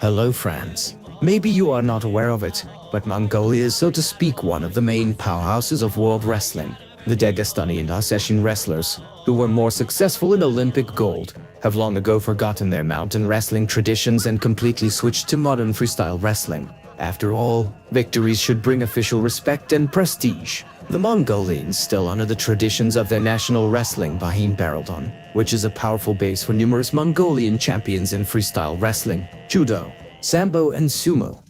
Hello friends. Maybe you are not aware of it, but Mongolia is, so to speak, one of the main powerhouses of world wrestling. The Dagestani and Ossetian wrestlers, who were more successful in Olympic gold, have long ago forgotten their mountain wrestling traditions and completely switched to modern freestyle wrestling. After all, victories should bring official respect and prestige. The Mongolians still honor the traditions of their national wrestling Bahin Baraldon, which is a powerful base for numerous Mongolian champions in freestyle wrestling, judo, sambo and sumo.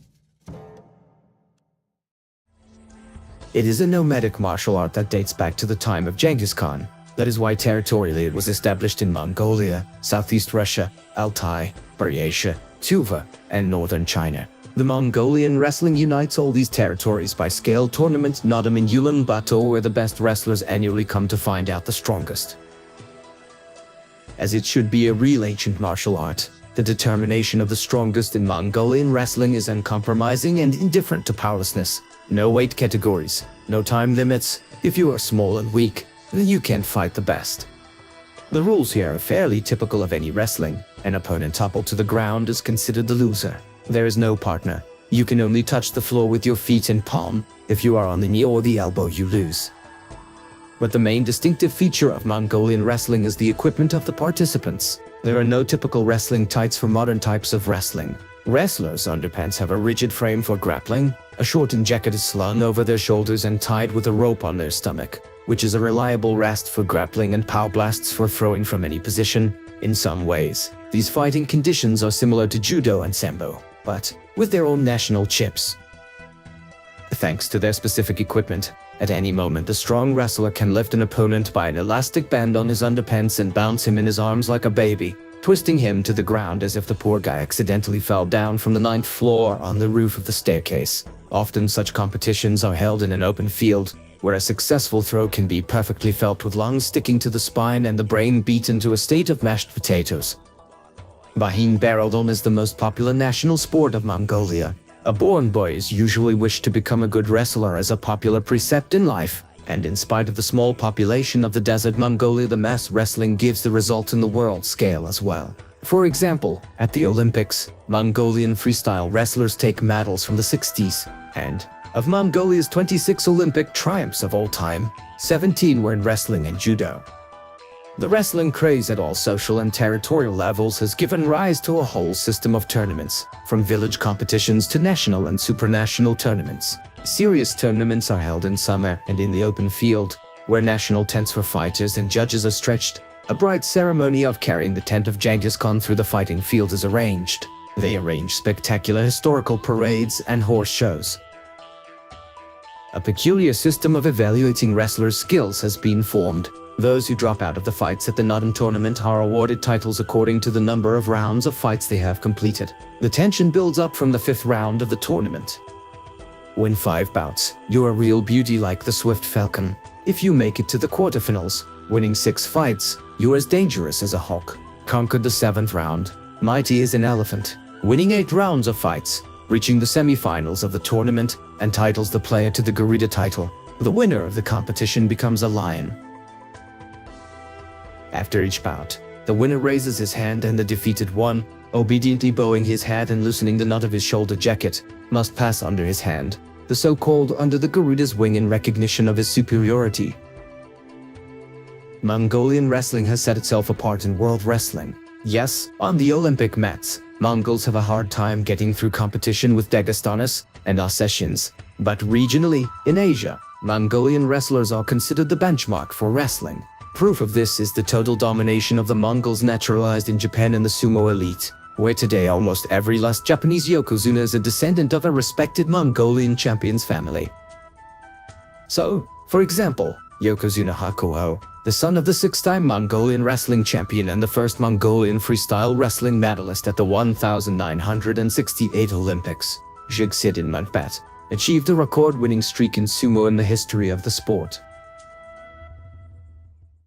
It is a nomadic martial art that dates back to the time of Genghis Khan. That is why territorially it was established in Mongolia, Southeast Russia, Altai, Buryatia, Tuva, and northern China. The Mongolian wrestling unites all these territories by scale tournament Nadam in Ulaanbaatar, where the best wrestlers annually come to find out the strongest. As it should be a real ancient martial art, the determination of the strongest in Mongolian wrestling is uncompromising and indifferent to powerlessness. No weight categories, no time limits. If you are small and weak, then you can't fight the best. The rules here are fairly typical of any wrestling. An opponent toppled to the ground is considered the loser. There is no partner. You can only touch the floor with your feet and palm. If you are on the knee or the elbow, you lose. But the main distinctive feature of Mongolian wrestling is the equipment of the participants. There are no typical wrestling tights for modern types of wrestling. Wrestlers' underpants have a rigid frame for grappling. A shortened jacket is slung over their shoulders and tied with a rope on their stomach, which is a reliable rest for grappling and power blasts for throwing from any position. In some ways, these fighting conditions are similar to judo and sambo, but with their own national chips. Thanks to their specific equipment, at any moment the strong wrestler can lift an opponent by an elastic band on his underpants and bounce him in his arms like a baby, twisting him to the ground as if the poor guy accidentally fell down from the 9th floor on the roof of the staircase. Often such competitions are held in an open field, where a successful throw can be perfectly felt with lungs sticking to the spine and the brain beaten to a state of mashed potatoes. Bahin Baraldon is the most popular national sport of Mongolia. A born boy is usually wished to become a good wrestler as a popular precept in life, and in spite of the small population of the desert Mongolia, the mass wrestling gives the result in the world scale as well. For example, at the Olympics, Mongolian freestyle wrestlers take medals from the 60s, and of Mongolia's 26 Olympic triumphs of all time, 17 were in wrestling and judo. The wrestling craze at all social and territorial levels has given rise to a whole system of tournaments, from village competitions to national and supranational tournaments. Serious tournaments are held in summer and in the open field, where national tents for fighters and judges are stretched. A bright ceremony of carrying the tent of Genghis Khan through the fighting field is arranged. They arrange spectacular historical parades and horse shows. A peculiar system of evaluating wrestlers' skills has been formed. Those who drop out of the fights at the Nadam tournament are awarded titles according to the number of rounds of fights they have completed. The tension builds up from the 5th round of the tournament. Win 5 bouts, you're a real beauty like the swift falcon. If you make it to the quarterfinals, winning 6 fights, you're as dangerous as a hawk. Conquered the 7th round, mighty as an elephant. Winning 8 rounds of fights, reaching the semi-finals of the tournament, entitles the player to the Garuda title. The winner of the competition becomes a lion. After each bout, the winner raises his hand and the defeated one, obediently bowing his head and loosening the knot of his shoulder jacket, must pass under his hand, the so-called under the Garuda's wing, in recognition of his superiority. Mongolian wrestling has set itself apart in world wrestling. Yes, on the Olympic mats, Mongols have a hard time getting through competition with Dagestanis and Ossetians, but regionally, in Asia, Mongolian wrestlers are considered the benchmark for wrestling. Proof of this is the total domination of the Mongols naturalized in Japan in the sumo elite, where today almost every last Japanese yokozuna is a descendant of a respected Mongolian champion's family. So, for example, Yokozuna Hakuho, the son of the 6-time Mongolian wrestling champion and the first Mongolian freestyle wrestling medalist at the 1968 Olympics, Jigsidin Mudbat, achieved a record-winning streak in sumo in the history of the sport.